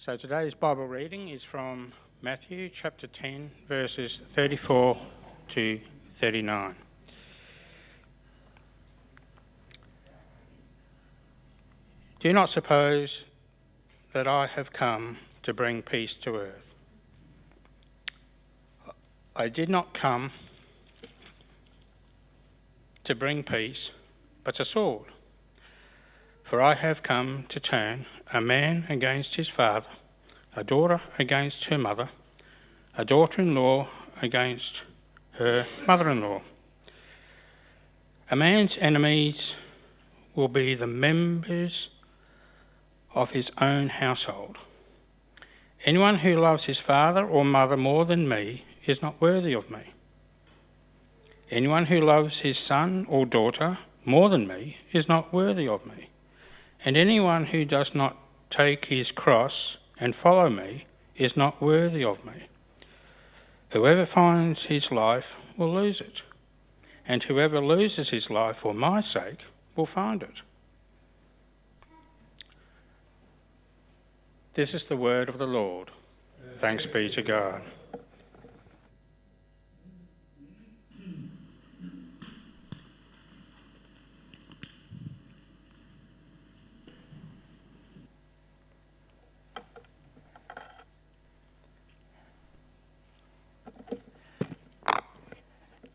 So today's Bible reading is from Matthew chapter 10, verses 34 to 39. Do not suppose that I have come to bring peace to earth. I did not come to bring peace, but a sword. For I have come to turn a man against his father, a daughter against her mother, a daughter-in-law against her mother-in-law. A man's enemies will be the members of his own household. Anyone who loves his father or mother more than me is not worthy of me. Anyone who loves his son or daughter more than me is not worthy of me. And anyone who does not take his cross and follow me is not worthy of me. Whoever finds his life will lose it, and whoever loses his life for my sake will find it. This is the word of the Lord. Thanks be to God.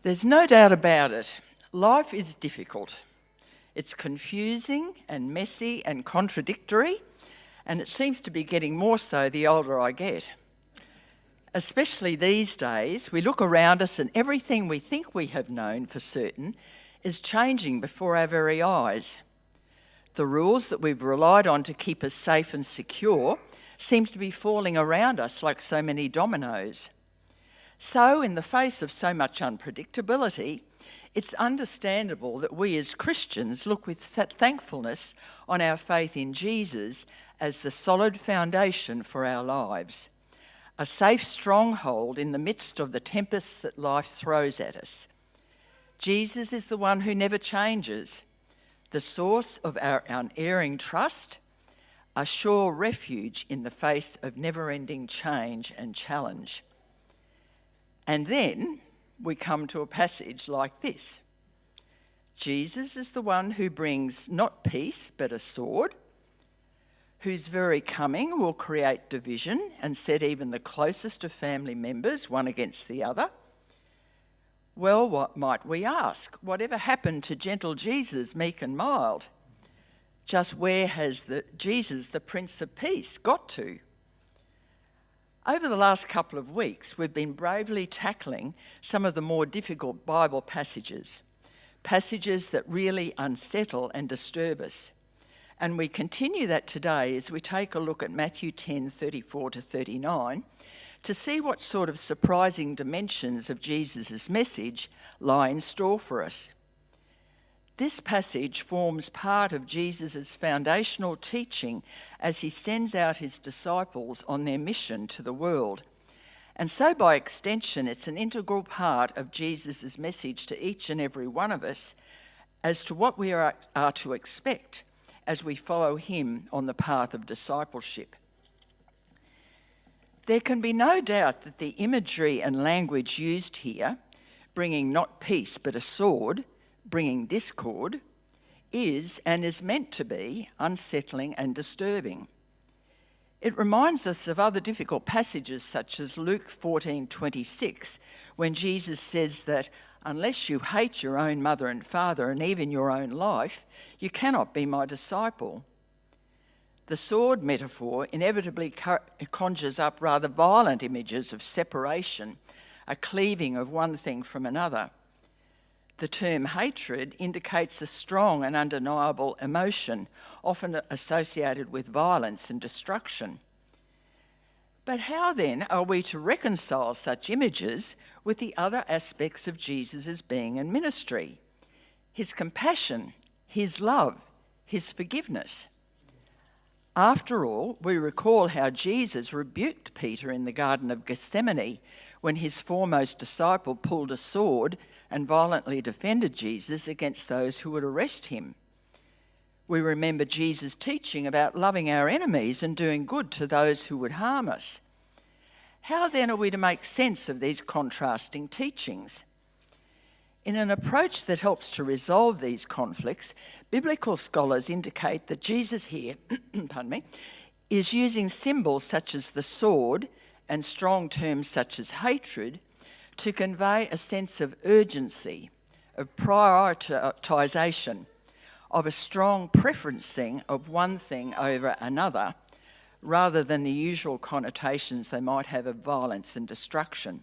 There's no doubt about it. Life is difficult. It's confusing and messy and contradictory, and it seems to be getting more so the older I get. Especially these days, we look around us and everything we think we have known for certain is changing before our very eyes. The rules that we've relied on to keep us safe and secure seem to be falling around us like so many dominoes. So, in the face of so much unpredictability, it's understandable that we as Christians look with thankfulness on our faith in Jesus as the solid foundation for our lives, a safe stronghold in the midst of the tempests that life throws at us. Jesus is the one who never changes, the source of our unerring trust, a sure refuge in the face of never-ending change and challenge. And then we come to a passage like this. Jesus is the one who brings not peace, but a sword, whose very coming will create division and set even the closest of family members one against the other. Well, what might we ask? Whatever happened to gentle Jesus, meek and mild? Just where has Jesus, the Prince of Peace, got to? Over the last couple of weeks, we've been bravely tackling some of the more difficult Bible passages that really unsettle and disturb us. And we continue that today as we take a look at Matthew 10, 34 to 39, to see what sort of surprising dimensions of Jesus' message lie in store for us. This passage forms part of Jesus' foundational teaching as he sends out his disciples on their mission to the world. And so by extension, it's an integral part of Jesus' message to each and every one of us as to what we are to expect as we follow him on the path of discipleship. There can be no doubt that the imagery and language used here, bringing not peace but a sword, bringing discord, is and is meant to be unsettling and disturbing. It reminds us of other difficult passages such as Luke 14:26, when Jesus says that unless you hate your own mother and father and even your own life, you cannot be my disciple. The sword metaphor inevitably conjures up rather violent images of separation, a cleaving of one thing from another. The term hatred indicates a strong and undeniable emotion, often associated with violence and destruction. But how then are we to reconcile such images with the other aspects of Jesus' being and ministry? His compassion, his love, his forgiveness. After all, we recall how Jesus rebuked Peter in the Garden of Gethsemane when his foremost disciple pulled a sword and violently defended Jesus against those who would arrest him. We remember Jesus' teaching about loving our enemies and doing good to those who would harm us. How then are we to make sense of these contrasting teachings? In an approach that helps to resolve these conflicts, biblical scholars indicate that Jesus here is using symbols such as the sword and strong terms such as hatred to convey a sense of urgency, of prioritisation, of a strong preferencing of one thing over another, rather than the usual connotations they might have of violence and destruction.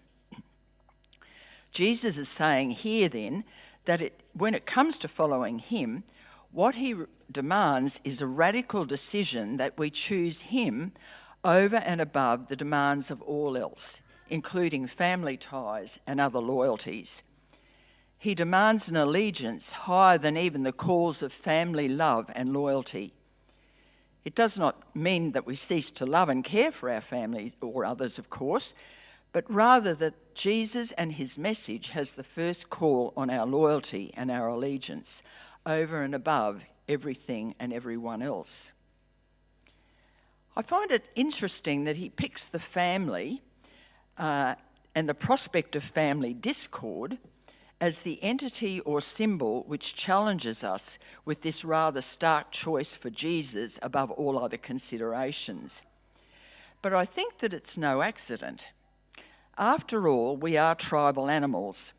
Jesus is saying here then that when it comes to following him, what he demands is a radical decision that we choose him over and above the demands of all else, including family ties and other loyalties. He demands an allegiance higher than even the calls of family love and loyalty. It does not mean that we cease to love and care for our families or others, of course, but rather that Jesus and his message has the first call on our loyalty and our allegiance over and above everything and everyone else. I find it interesting that he picks the family and the prospect of family discord as the entity or symbol which challenges us with this rather stark choice for Jesus above all other considerations. But I think that it's no accident. After all, we are tribal animals.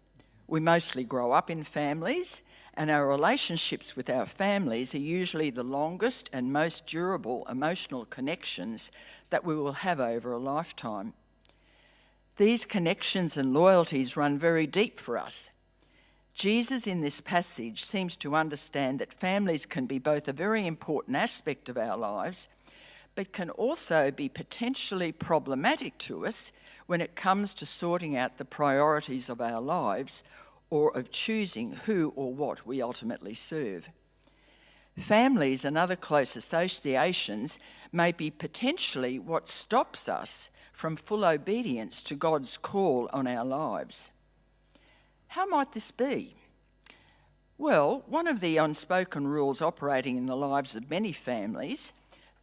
We mostly grow up in families, and our relationships with our families are usually the longest and most durable emotional connections that we will have over a lifetime. These connections and loyalties run very deep for us. Jesus in this passage seems to understand that families can be both a very important aspect of our lives, but can also be potentially problematic to us when it comes to sorting out the priorities of our lives or of choosing who or what we ultimately serve. Families and other close associations may be potentially what stops us from full obedience to God's call on our lives. How might this be? Well, one of the unspoken rules operating in the lives of many families,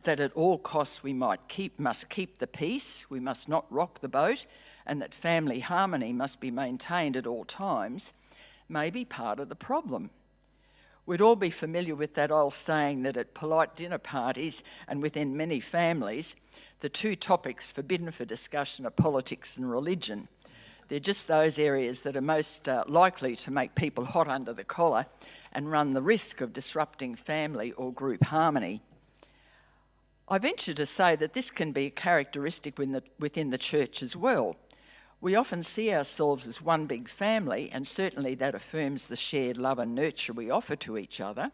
that at all costs we must keep the peace, we must not rock the boat, and that family harmony must be maintained at all times, may be part of the problem. We'd all be familiar with that old saying that at polite dinner parties and within many families, the two topics forbidden for discussion are politics and religion. They're just those areas that are most likely to make people hot under the collar and run the risk of disrupting family or group harmony. I venture to say that this can be a characteristic within the church as well. We often see ourselves as one big family, and certainly that affirms the shared love and nurture we offer to each other.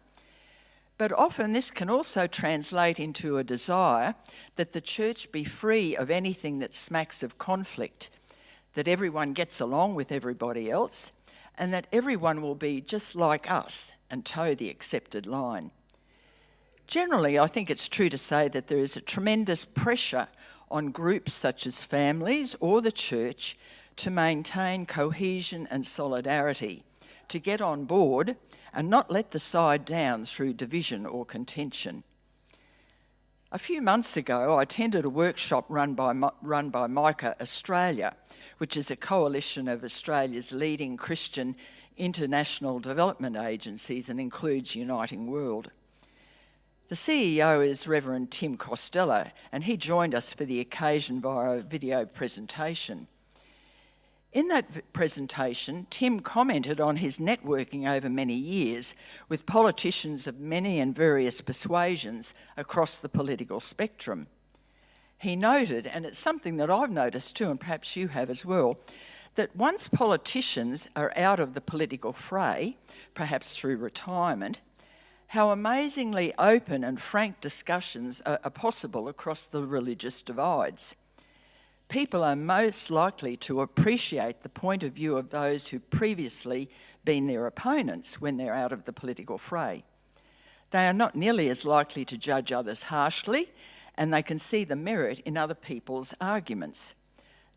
But often this can also translate into a desire that the church be free of anything that smacks of conflict, that everyone gets along with everybody else, and that everyone will be just like us and toe the accepted line. Generally, I think it's true to say that there is a tremendous pressure on groups such as families or the church to maintain cohesion and solidarity, to get on board and not let the side down through division or contention. A few months ago, I attended a workshop run by Micah Australia, which is a coalition of Australia's leading Christian international development agencies and includes Uniting World. The CEO is Reverend Tim Costello, and he joined us for the occasion via a video presentation. In that presentation, Tim commented on his networking over many years with politicians of many and various persuasions across the political spectrum. He noted, and it's something that I've noticed too, and perhaps you have as well, that once politicians are out of the political fray, perhaps through retirement, how amazingly open and frank discussions are possible across the religious divides. People are most likely to appreciate the point of view of those who've previously been their opponents when they're out of the political fray. They are not nearly as likely to judge others harshly, and they can see the merit in other people's arguments.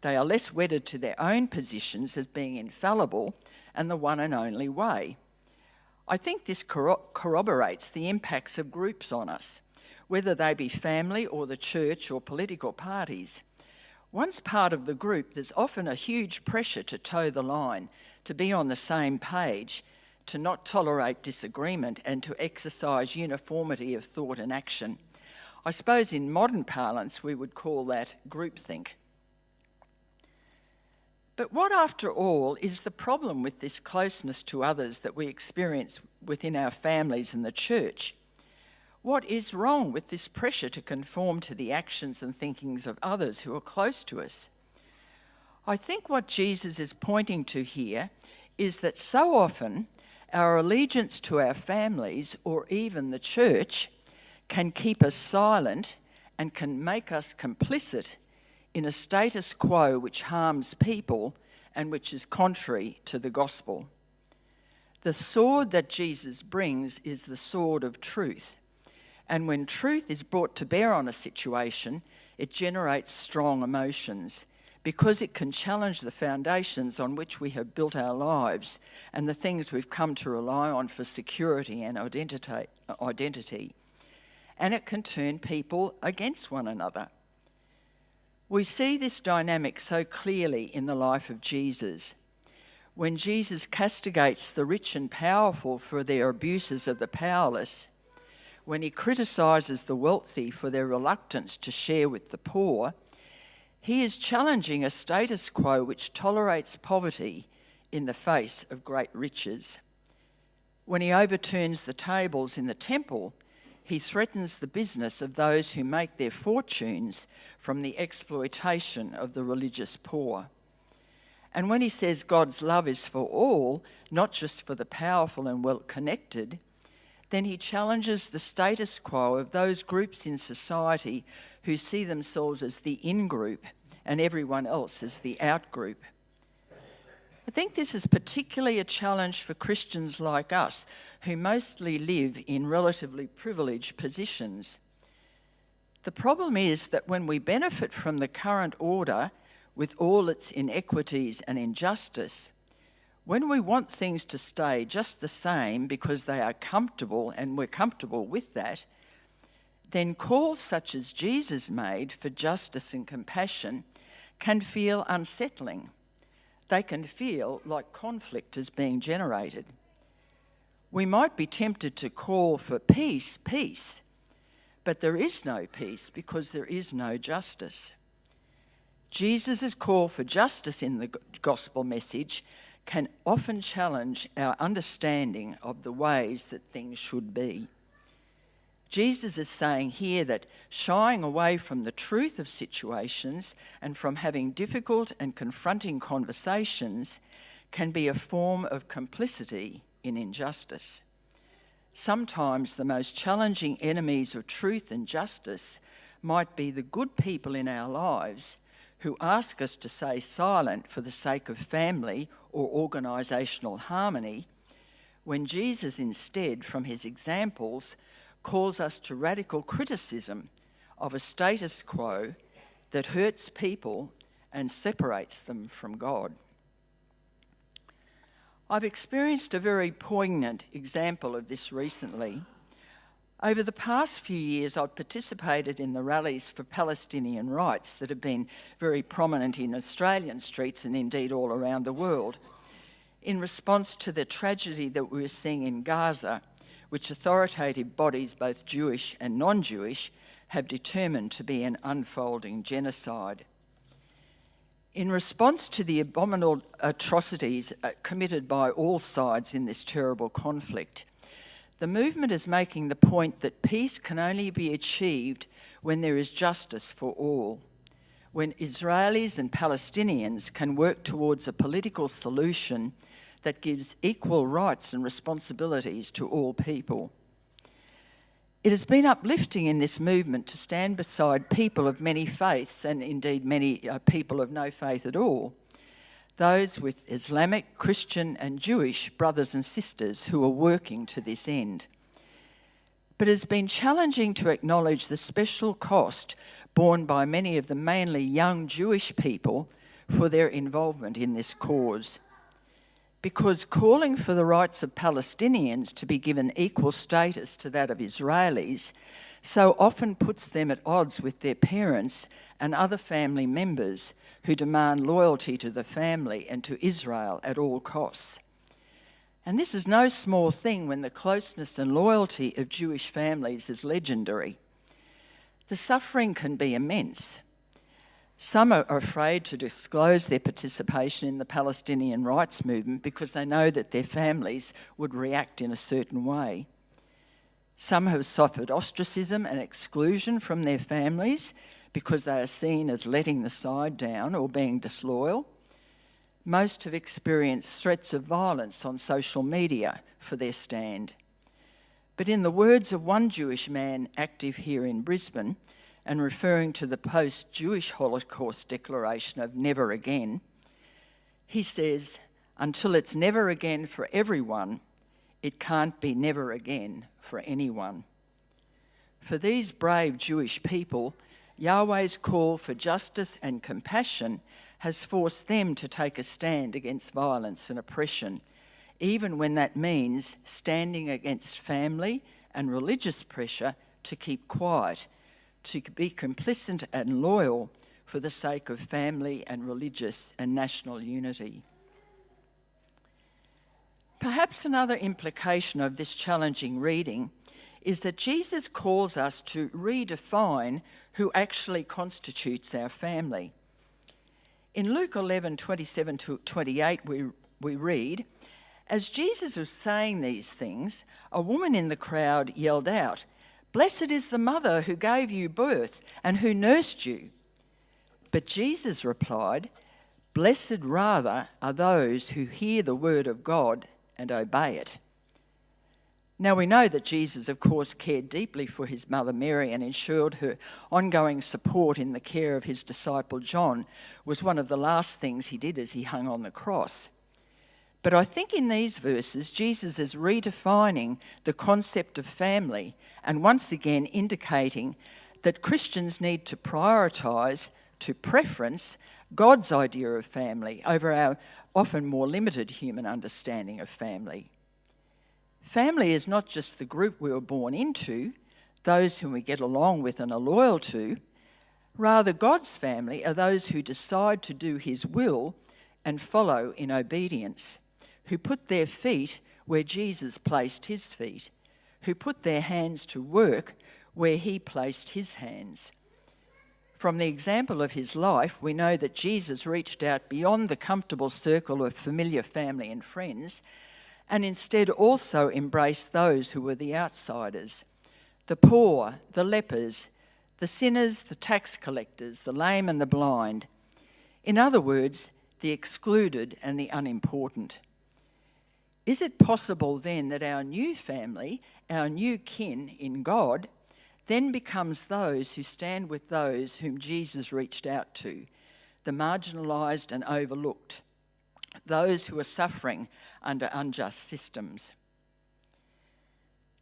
They are less wedded to their own positions as being infallible and the one and only way. I think this corroborates the impacts of groups on us, whether they be family or the church or political parties. Once part of the group, there's often a huge pressure to toe the line, to be on the same page, to not tolerate disagreement, and to exercise uniformity of thought and action. I suppose in modern parlance we would call that groupthink. But what, after all, is the problem with this closeness to others that we experience within our families and the church? What is wrong with this pressure to conform to the actions and thinkings of others who are close to us? I think what Jesus is pointing to here is that so often our allegiance to our families or even the church can keep us silent and can make us complicit in a status quo which harms people and which is contrary to the gospel. The sword that Jesus brings is the sword of truth. And when truth is brought to bear on a situation, it generates strong emotions because it can challenge the foundations on which we have built our lives and the things we've come to rely on for security and identity. And it can turn people against one another. We see this dynamic so clearly in the life of Jesus. When Jesus castigates the rich and powerful for their abuses of the powerless, when he criticises the wealthy for their reluctance to share with the poor, he is challenging a status quo which tolerates poverty in the face of great riches. When he overturns the tables in the temple, he threatens the business of those who make their fortunes from the exploitation of the religious poor. And when he says God's love is for all, not just for the powerful and well-connected, then he challenges the status quo of those groups in society who see themselves as the in-group and everyone else as the out-group. I think this is particularly a challenge for Christians like us, who mostly live in relatively privileged positions. The problem is that when we benefit from the current order with all its inequities and injustice, when we want things to stay just the same because they are comfortable and we're comfortable with that, then calls such as Jesus made for justice and compassion can feel unsettling. They can feel like conflict is being generated. We might be tempted to call for peace, peace, but there is no peace because there is no justice. Jesus' call for justice in the gospel message can often challenge our understanding of the ways that things should be. Jesus is saying here that shying away from the truth of situations and from having difficult and confronting conversations can be a form of complicity in injustice. Sometimes the most challenging enemies of truth and justice might be the good people in our lives who ask us to stay silent for the sake of family or organisational harmony, when Jesus instead, from his examples, calls us to radical criticism of a status quo that hurts people and separates them from God. I've experienced a very poignant example of this recently. Over the past few years, I've participated in the rallies for Palestinian rights that have been very prominent in Australian streets and indeed all around the world, in response to the tragedy that we were seeing in Gaza, which authoritative bodies, both Jewish and non-Jewish, have determined to be an unfolding genocide. In response to the abominable atrocities committed by all sides in this terrible conflict, the movement is making the point that peace can only be achieved when there is justice for all, when Israelis and Palestinians can work towards a political solution that gives equal rights and responsibilities to all people. It has been uplifting in this movement to stand beside people of many faiths and indeed many people of no faith at all, those with Islamic, Christian and Jewish brothers and sisters who are working to this end. But it has been challenging to acknowledge the special cost borne by many of the mainly young Jewish people for their involvement in this cause. because calling for the rights of Palestinians to be given equal status to that of Israelis so often puts them at odds with their parents and other family members who demand loyalty to the family and to Israel at all costs. And this is no small thing when the closeness and loyalty of Jewish families is legendary. The suffering can be immense. Some are afraid to disclose their participation in the Palestinian rights movement because they know that their families would react in a certain way. Some have suffered ostracism and exclusion from their families because they are seen as letting the side down or being disloyal. Most have experienced threats of violence on social media for their stand. But in the words of one Jewish man active here in Brisbane, and referring to the post-Jewish Holocaust declaration of never again, he says, "Until it's never again for everyone, it can't be never again for anyone." For these brave Jewish people, Yahweh's call for justice and compassion has forced them to take a stand against violence and oppression, even when that means standing against family and religious pressure to keep quiet, to be complicit and loyal for the sake of family and religious and national unity. Perhaps another implication of this challenging reading is that Jesus calls us to redefine who actually constitutes our family. In Luke 11:27-28, we read, "As Jesus was saying these things, a woman in the crowd yelled out, 'Blessed is the mother who gave you birth and who nursed you.' But Jesus replied, 'Blessed rather are those who hear the word of God and obey it.'" Now we know that Jesus, of course, cared deeply for his mother Mary and ensured her ongoing support in the care of his disciple John was one of the last things he did as he hung on the cross. But I think in these verses, Jesus is redefining the concept of family and once again indicating that Christians need to prioritise, to preference, God's idea of family over our often more limited human understanding of family. Family is not just the group we were born into, those whom we get along with and are loyal to. Rather, God's family are those who decide to do his will and follow in obedience, who put their feet where Jesus placed his feet, who put their hands to work where he placed his hands. From the example of his life, we know that Jesus reached out beyond the comfortable circle of familiar family and friends, and instead also embraced those who were the outsiders, the poor, the lepers, the sinners, the tax collectors, the lame and the blind. In other words, the excluded and the unimportant. Is it possible then that our new family, our new kin in God, then becomes those who stand with those whom Jesus reached out to, the marginalised and overlooked, those who are suffering under unjust systems?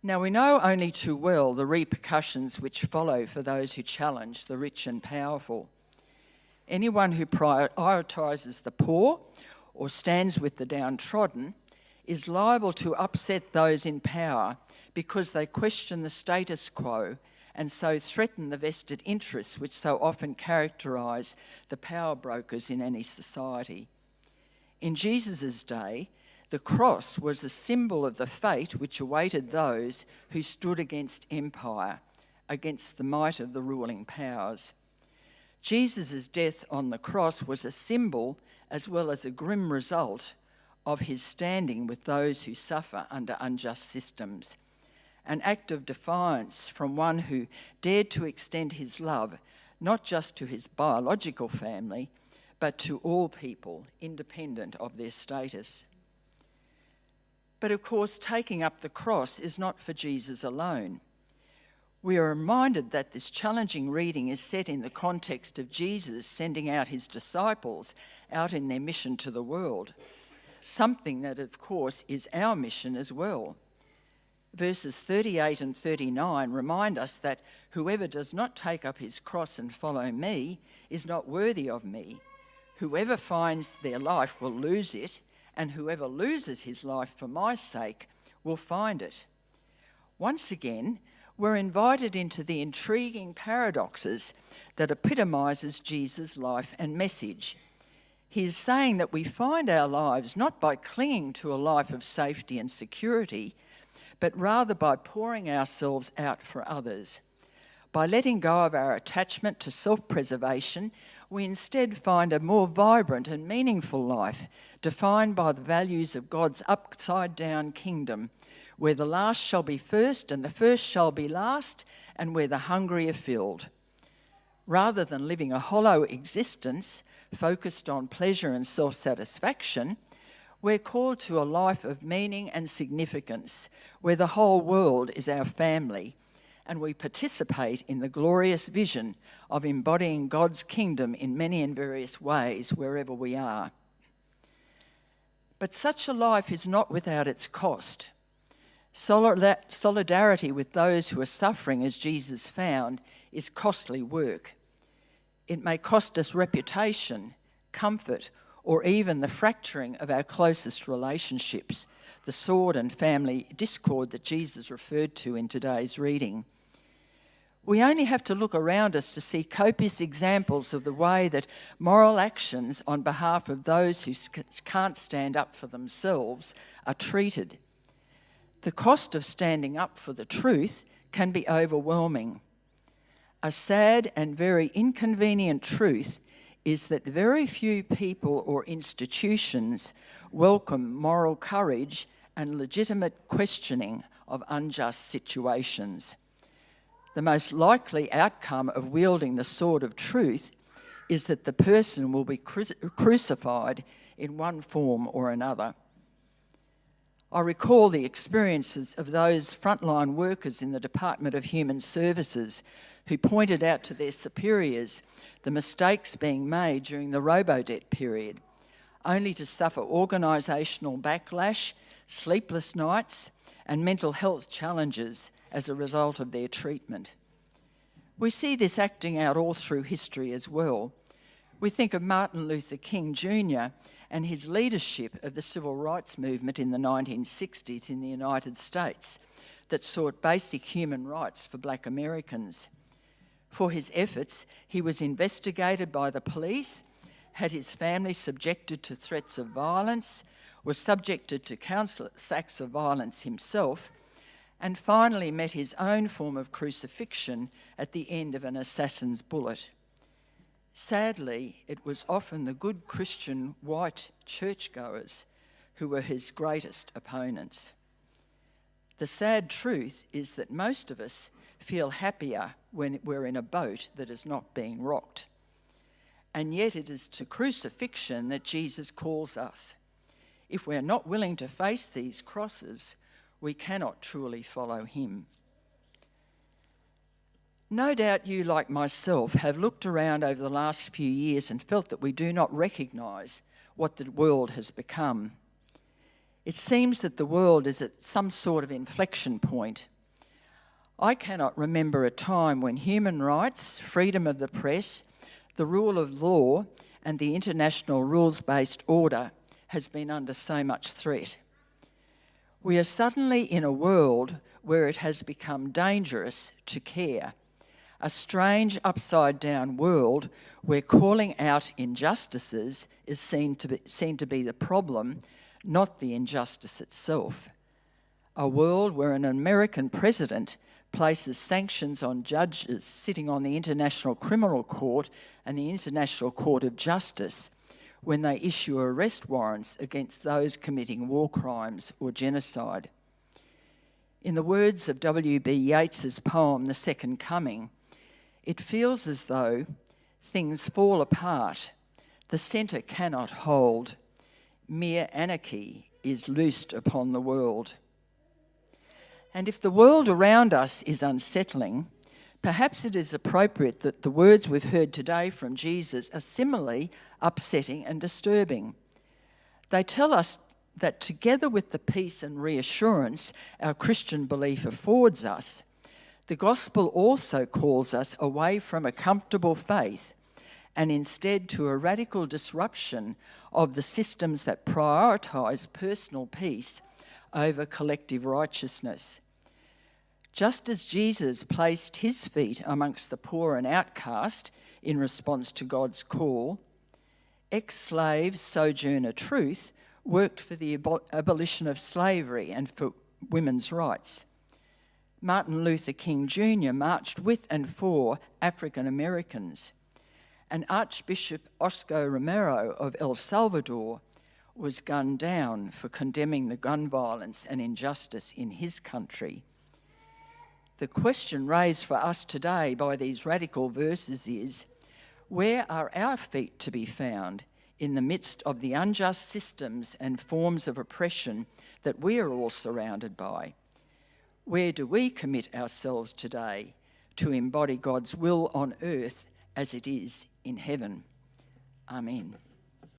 Now we know only too well the repercussions which follow for those who challenge the rich and powerful. Anyone who prioritises the poor or stands with the downtrodden is liable to upset those in power because they question the status quo and so threaten the vested interests which so often characterise the power brokers in any society. In Jesus' day, the cross was a symbol of the fate which awaited those who stood against empire, against the might of the ruling powers. Jesus' death on the cross was a symbol as well as a grim result of his standing with those who suffer under unjust systems, an act of defiance from one who dared to extend his love not just to his biological family, but to all people, independent of their status. But of course, taking up the cross is not for Jesus alone. We are reminded that this challenging reading is set in the context of Jesus sending out his disciples out in their mission to the world, something that, of course, is our mission as well. Verses 38 and 39 remind us that whoever does not take up his cross and follow me is not worthy of me. Whoever finds their life will lose it, and whoever loses his life for my sake will find it. Once again, we're invited into the intriguing paradoxes that epitomises Jesus' life and message. He is saying that we find our lives not by clinging to a life of safety and security, but rather by pouring ourselves out for others. By letting go of our attachment to self-preservation, we instead find a more vibrant and meaningful life, defined by the values of God's upside-down kingdom, where the last shall be first and the first shall be last, and where the hungry are filled. Rather than living a hollow existence focused on pleasure and self-satisfaction, we're called to a life of meaning and significance, where the whole world is our family, and we participate in the glorious vision of embodying God's kingdom in many and various ways wherever we are. But such a life is not without its cost. Solidarity with those who are suffering, as Jesus found, is costly work. It may cost us reputation, comfort, or even the fracturing of our closest relationships, the sword and family discord that Jesus referred to in today's reading. We only have to look around us to see copious examples of the way that moral actions on behalf of those who can't stand up for themselves are treated. The cost of standing up for the truth can be overwhelming. A sad and very inconvenient truth is that very few people or institutions welcome moral courage and legitimate questioning of unjust situations. The most likely outcome of wielding the sword of truth is that the person will be crucified in one form or another. I recall the experiences of those frontline workers in the Department of Human Services who pointed out to their superiors the mistakes being made during the robo-debt period, only to suffer organisational backlash, sleepless nights, and mental health challenges as a result of their treatment. We see this acting out all through history as well. We think of Martin Luther King Jr. and his leadership of the civil rights movement in the 1960s in the United States that sought basic human rights for Black Americans. For his efforts, he was investigated by the police, had his family subjected to threats of violence, was subjected to countless acts of violence himself, and finally met his own form of crucifixion at the end of an assassin's bullet. Sadly, it was often the good Christian white churchgoers who were his greatest opponents. The sad truth is that most of us feel happier when we're in a boat that is not being rocked. And yet it is to crucifixion that Jesus calls us. If we're not willing to face these crosses, we cannot truly follow him. No doubt you, like myself, have looked around over the last few years and felt that we do not recognise what the world has become. It seems that the world is at some sort of inflection point. I cannot remember a time when human rights, freedom of the press, the rule of law, and the international rules-based order has been under so much threat. We are suddenly in a world where it has become dangerous to care. A strange upside-down world where calling out injustices is seen to be the problem, not the injustice itself. A world where an American president places sanctions on judges sitting on the International Criminal Court and the International Court of Justice when they issue arrest warrants against those committing war crimes or genocide. In the words of W.B. Yeats's poem, The Second Coming, it feels as though things fall apart, the centre cannot hold, mere anarchy is loosed upon the world. And if the world around us is unsettling, perhaps it is appropriate that the words we've heard today from Jesus are similarly upsetting and disturbing. They tell us that together with the peace and reassurance our Christian belief affords us, the gospel also calls us away from a comfortable faith and instead to a radical disruption of the systems that prioritise personal peace over collective righteousness. Just as Jesus placed his feet amongst the poor and outcast in response to God's call, ex-slave Sojourner Truth worked for the abolition of slavery and for women's rights. Martin Luther King Jr. marched with and for African Americans, and Archbishop Oscar Romero of El Salvador was gunned down for condemning the gun violence and injustice in his country. The question raised for us today by these radical verses is, where are our feet to be found in the midst of the unjust systems and forms of oppression that we are all surrounded by? Where do we commit ourselves today to embody God's will on earth as it is in heaven? Amen.